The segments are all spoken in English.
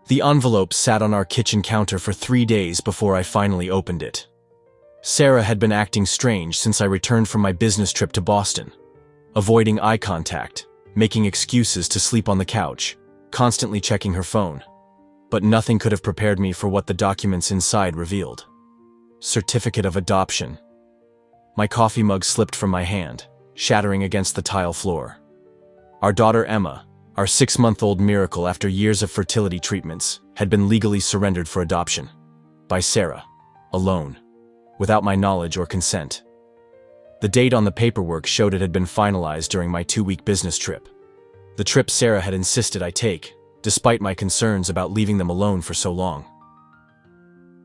The envelope sat on our kitchen counter for 3 days before I finally opened it. Sarah had been acting strange since I returned from my business trip to Boston, avoiding eye contact, making excuses to sleep on the couch, constantly checking her phone. But nothing could have prepared me for what the documents inside revealed. Certificate of adoption. My coffee mug slipped from my hand, shattering against the tile floor. Our daughter Emma, our 6-month-old miracle after years of fertility treatments, had been legally surrendered for adoption. By Sarah. Alone. Without my knowledge or consent. The date on the paperwork showed it had been finalized during my 2-week business trip. The trip Sarah had insisted I take, despite my concerns about leaving them alone for so long.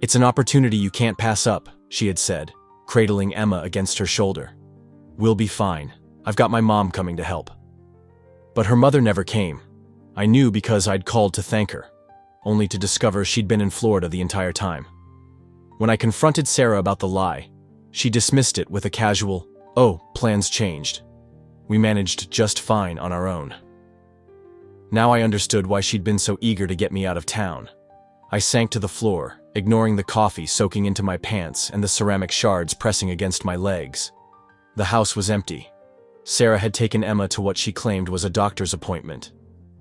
"It's an opportunity you can't pass up," she had said, cradling Emma against her shoulder. "We'll be fine. I've got my mom coming to help." But her mother never came. I knew because I'd called to thank her, only to discover she'd been in Florida the entire time. When I confronted Sarah about the lie, she dismissed it with a casual, "Oh, plans changed. We managed just fine on our own." Now I understood why she'd been so eager to get me out of town. I sank to the floor, ignoring the coffee soaking into my pants and the ceramic shards pressing against my legs. The house was empty. Sarah had taken Emma to what she claimed was a doctor's appointment.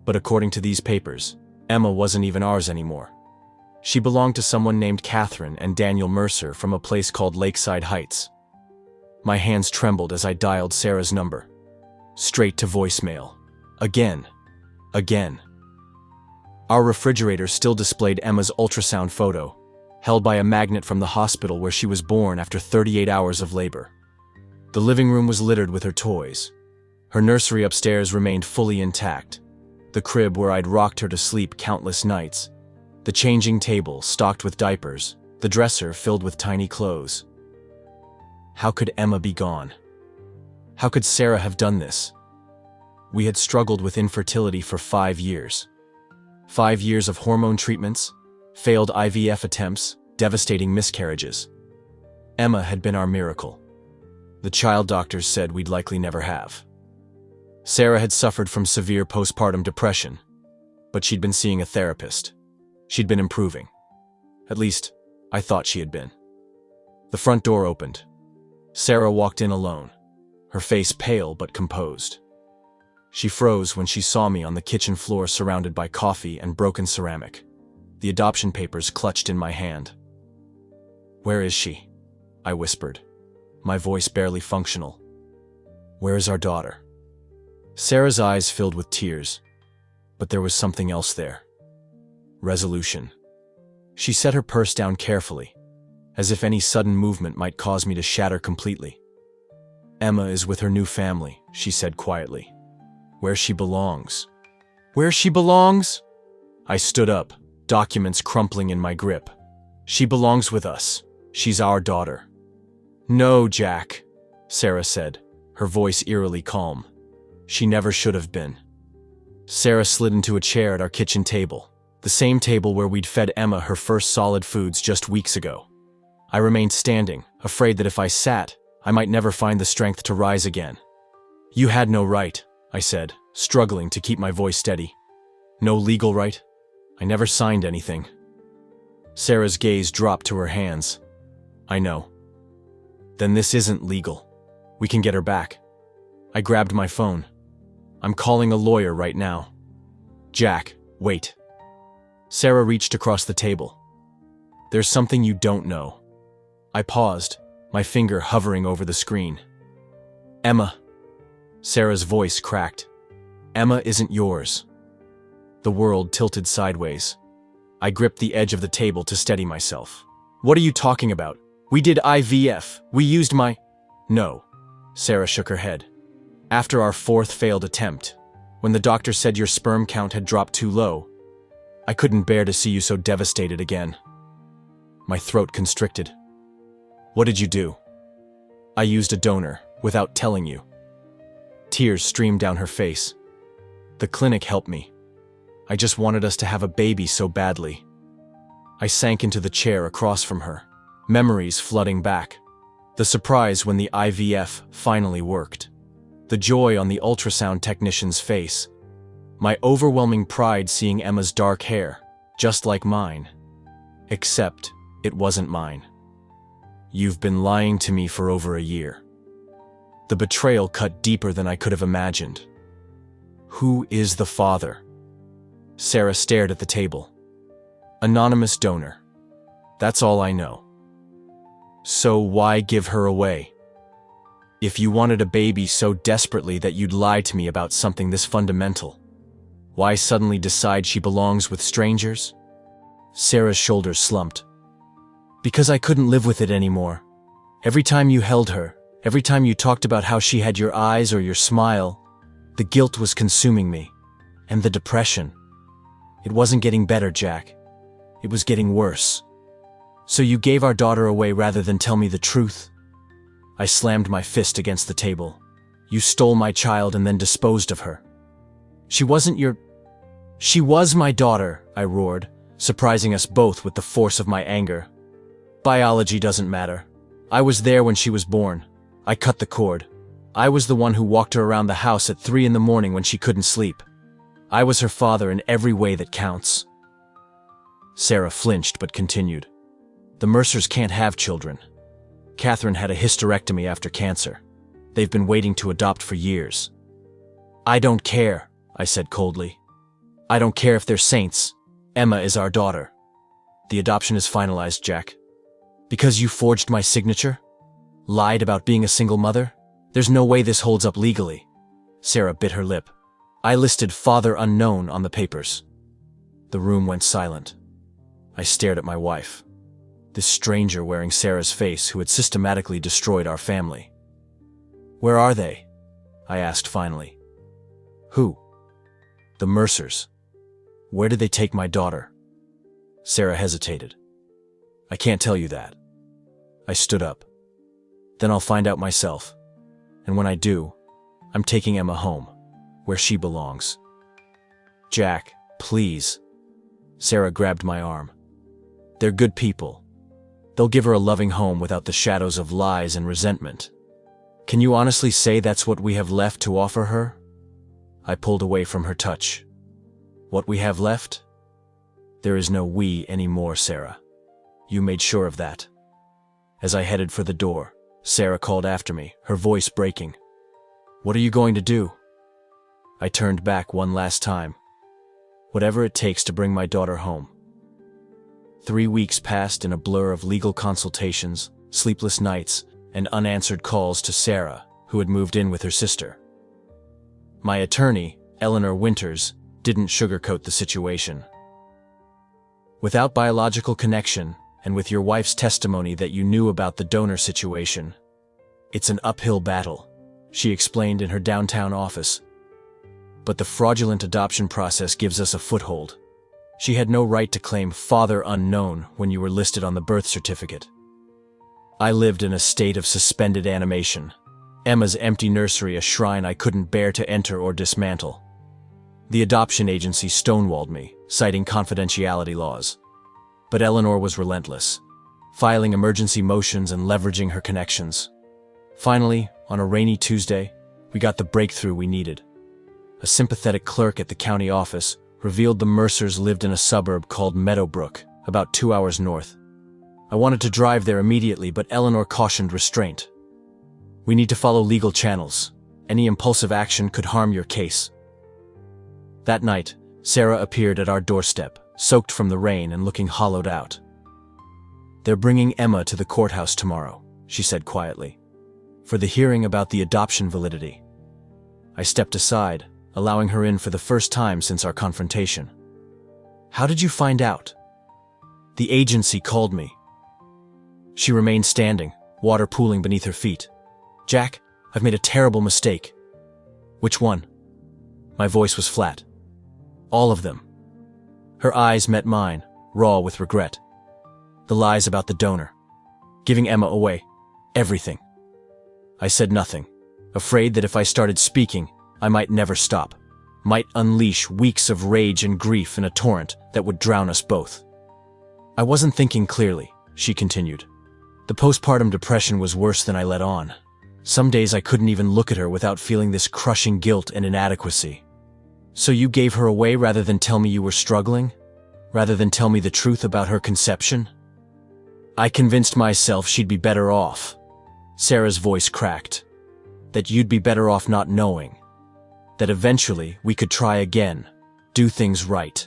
But according to these papers, Emma wasn't even ours anymore. She belonged to someone named Catherine and Daniel Mercer from a place called Lakeside Heights. My hands trembled as I dialed Sarah's number. Straight to voicemail. Again. Our refrigerator still displayed Emma's ultrasound photo, held by a magnet from the hospital where she was born after 38 hours of labor. The living room was littered with her toys. Her nursery upstairs remained fully intact. The crib where I'd rocked her to sleep countless nights. The changing table stocked with diapers, the dresser filled with tiny clothes. How could Emma be gone? How could Sarah have done this? We had struggled with infertility for 5 years. 5 years of hormone treatments, failed IVF attempts, devastating miscarriages. Emma had been our miracle. The child doctors said we'd likely never have. Sarah had suffered from severe postpartum depression, but she'd been seeing a therapist. She'd been improving. At least, I thought she had been. The front door opened. Sarah walked in alone, her face pale but composed. She froze when she saw me on the kitchen floor surrounded by coffee and broken ceramic, the adoption papers clutched in my hand. "Where is she?" I whispered, my voice barely functional. "Where is our daughter?" Sarah's eyes filled with tears, but there was something else there. Resolution. She set her purse down carefully, as if any sudden movement might cause me to shatter completely. "Emma is with her new family," she said quietly. "Where she belongs." "Where she belongs?" I stood up, documents crumpling in my grip. "She belongs with us. She's our daughter." "No, Jack," Sarah said, her voice eerily calm. "She never should have been." Sarah slid into a chair at our kitchen table, the same table where we'd fed Emma her first solid foods just weeks ago. I remained standing, afraid that if I sat, I might never find the strength to rise again. "You had no right," I said, struggling to keep my voice steady. "No legal right? I never signed anything." Sarah's gaze dropped to her hands. "I know." "Then this isn't legal. We can get her back." I grabbed my phone. "I'm calling a lawyer right now." "Jack, wait." Sarah reached across the table. "There's something you don't know." I paused, my finger hovering over the screen. "Emma." Sarah's voice cracked. "Emma isn't yours." The world tilted sideways. I gripped the edge of the table to steady myself. "What are you talking about? We did IVF. We used my—" "No." Sarah shook her head. "After our 4th failed attempt, when the doctor said your sperm count had dropped too low, I couldn't bear to see you so devastated again." My throat constricted. "What did you do?" "I used a donor, without telling you." Tears streamed down her face. "The clinic helped me. I just wanted us to have a baby so badly." I sank into the chair across from her, memories flooding back. The surprise when the IVF finally worked. The joy on the ultrasound technician's face. My overwhelming pride seeing Emma's dark hair, just like mine. Except it wasn't mine. You've been lying to me for over a year. The betrayal cut deeper than I could have imagined. Who is the father? Sarah stared at the table. Anonymous donor. That's all I know. So why give her away? If you wanted a baby so desperately that you'd lie to me about something this fundamental, why suddenly decide she belongs with strangers? Sarah's shoulders slumped. Because I couldn't live with it anymore. Every time you held her, every time you talked about how she had your eyes or your smile, the guilt was consuming me. And the depression. It wasn't getting better, Jack. It was getting worse. So you gave our daughter away rather than tell me the truth? I slammed my fist against the table. You stole my child and then disposed of her. She wasn't your... She was my daughter, I roared, surprising us both with the force of my anger. Biology doesn't matter. I was there when she was born. I cut the cord. I was the one who walked her around the house at 3 a.m. when she couldn't sleep. I was her father in every way that counts. Sarah flinched but continued. The Mercers can't have children. Catherine had a hysterectomy after cancer. They've been waiting to adopt for years. I don't care, I said coldly. I don't care if they're saints. Emma is our daughter. The adoption is finalized, Jack. Because you forged my signature? Lied about being a single mother? There's no way this holds up legally. Sarah bit her lip. I listed father unknown on the papers. The room went silent. I stared at my wife. This stranger wearing Sarah's face who had systematically destroyed our family. Where are they? I asked finally. Who? The Mercers. Where did they take my daughter? Sarah hesitated. I can't tell you that. I stood up. Then I'll find out myself. And when I do, I'm taking Emma home, where she belongs. Jack, please. Sarah grabbed my arm. They're good people. They'll give her a loving home without the shadows of lies and resentment. Can you honestly say that's what we have left to offer her? I pulled away from her touch. What we have left? There is no we anymore, Sarah. You made sure of that. As I headed for the door, Sarah called after me, her voice breaking. What are you going to do? I turned back one last time. Whatever it takes to bring my daughter home. 3 weeks passed in a blur of legal consultations, sleepless nights, and unanswered calls to Sarah, who had moved in with her sister. My attorney, Eleanor Winters, didn't sugarcoat the situation. Without biological connection, and with your wife's testimony that you knew about the donor situation, it's an uphill battle, she explained in her downtown office. But the fraudulent adoption process gives us a foothold. She had no right to claim father unknown when you were listed on the birth certificate. I lived in a state of suspended animation. Emma's empty nursery a shrine I couldn't bear to enter or dismantle. The adoption agency stonewalled me, citing confidentiality laws. But Eleanor was relentless, filing emergency motions and leveraging her connections. Finally, on a rainy Tuesday, we got the breakthrough we needed. A sympathetic clerk at the county office revealed the Mercers lived in a suburb called Meadowbrook, about 2 hours north. I wanted to drive there immediately, but Eleanor cautioned restraint. We need to follow legal channels. Any impulsive action could harm your case. That night, Sarah appeared at our doorstep, soaked from the rain and looking hollowed out. They're bringing Emma to the courthouse tomorrow, she said quietly, for the hearing about the adoption validity. I stepped aside, allowing her in for the first time since our confrontation. How did you find out? The agency called me. She remained standing, water pooling beneath her feet. Jack, I've made a terrible mistake. Which one? My voice was flat. All of them. Her eyes met mine, raw with regret. The lies about the donor. Giving Emma away. Everything. I said nothing, afraid that if I started speaking, I might never stop, might unleash weeks of rage and grief in a torrent that would drown us both. I wasn't thinking clearly, she continued. The postpartum depression was worse than I let on. Some days I couldn't even look at her without feeling this crushing guilt and inadequacy. So you gave her away rather than tell me you were struggling? rather than tell me the truth about her conception? I convinced myself she'd be better off. Sarah's voice cracked. That you'd be better off not knowing. That eventually we could try again. Do things right.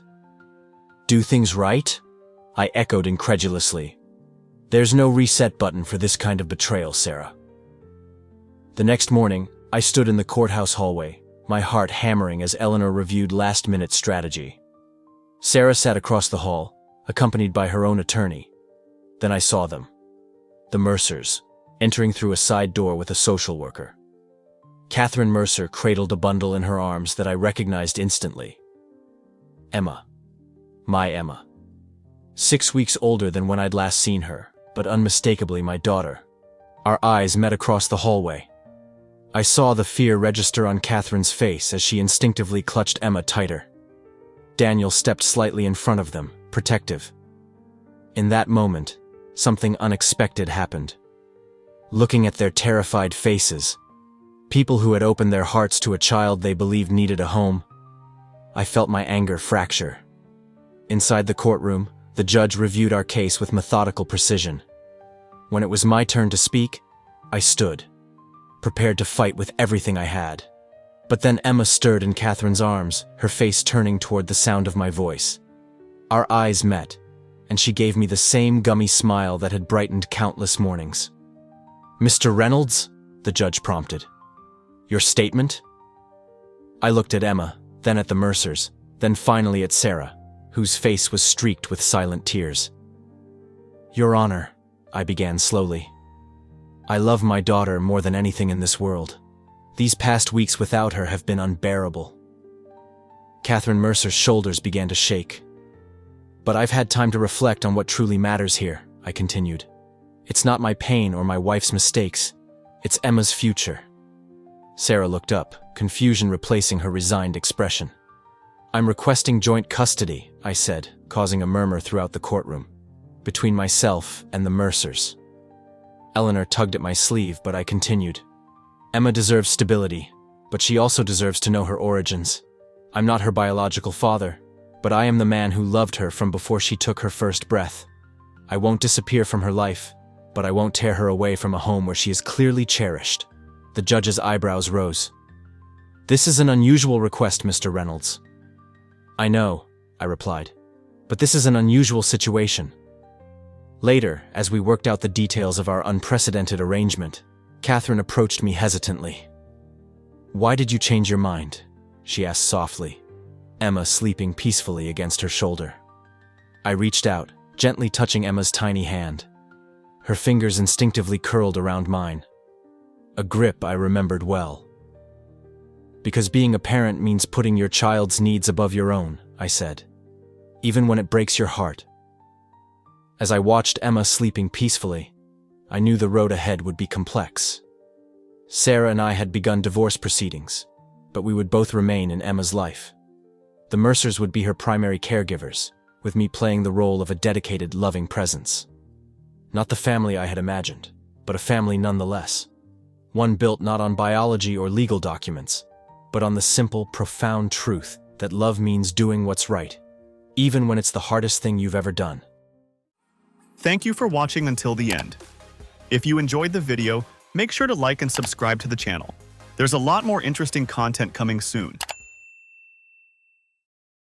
Do things right? I echoed incredulously. There's no reset button for this kind of betrayal, Sarah. The next morning, I stood in the courthouse hallway, my heart hammering as Eleanor reviewed last-minute strategy. Sarah sat across the hall, accompanied by her own attorney. Then I saw them. The Mercers, entering through a side door with a social worker. Catherine Mercer cradled a bundle in her arms that I recognized instantly. Emma. My Emma. 6 weeks older than when I'd last seen her, but unmistakably my daughter. Our eyes met across the hallway. I saw the fear register on Catherine's face as she instinctively clutched Emma tighter. Daniel stepped slightly in front of them, protective. In that moment, something unexpected happened. Looking at their terrified faces, people who had opened their hearts to a child they believed needed a home, I felt my anger fracture. Inside the courtroom, the judge reviewed our case with methodical precision. When it was my turn to speak, I stood, prepared to fight with everything I had. But then Emma stirred in Catherine's arms, her face turning toward the sound of my voice. Our eyes met, and she gave me the same gummy smile that had brightened countless mornings. "Mr. Reynolds?" the judge prompted. "Your statement?" I looked at Emma, then at the Mercers, then finally at Sarah, whose face was streaked with silent tears. "Your Honor," I began slowly. "I love my daughter more than anything in this world. These past weeks without her have been unbearable." Catherine Mercer's shoulders began to shake. "But I've had time to reflect on what truly matters here," I continued. "It's not my pain or my wife's mistakes. It's Emma's future." Sarah looked up, confusion replacing her resigned expression. "I'm requesting joint custody," I said, causing a murmur throughout the courtroom, "between myself and the Mercers." Eleanor tugged at my sleeve, but I continued. "Emma deserves stability, but she also deserves to know her origins. I'm not her biological father, but I am the man who loved her from before she took her first breath. I won't disappear from her life, but I won't tear her away from a home where she is clearly cherished." The judge's eyebrows rose. "This is an unusual request, Mr. Reynolds." "I know," I replied, "but this is an unusual situation." Later, as we worked out the details of our unprecedented arrangement, Catherine approached me hesitantly. "Why did you change your mind?" she asked softly, Emma sleeping peacefully against her shoulder. I reached out, gently touching Emma's tiny hand. Her fingers instinctively curled around mine. A grip I remembered well. "Because being a parent means putting your child's needs above your own," I said, "even when it breaks your heart." As I watched Emma sleeping peacefully, I knew the road ahead would be complex. Sarah and I had begun divorce proceedings, but we would both remain in Emma's life. The Mercers would be her primary caregivers, with me playing the role of a dedicated, loving presence. Not the family I had imagined, but a family nonetheless. One built not on biology or legal documents, but on the simple, profound truth that love means doing what's right, even when it's the hardest thing you've ever done. Thank you for watching until the end. If you enjoyed the video, make sure to like and subscribe to the channel. There's a lot more interesting content coming soon.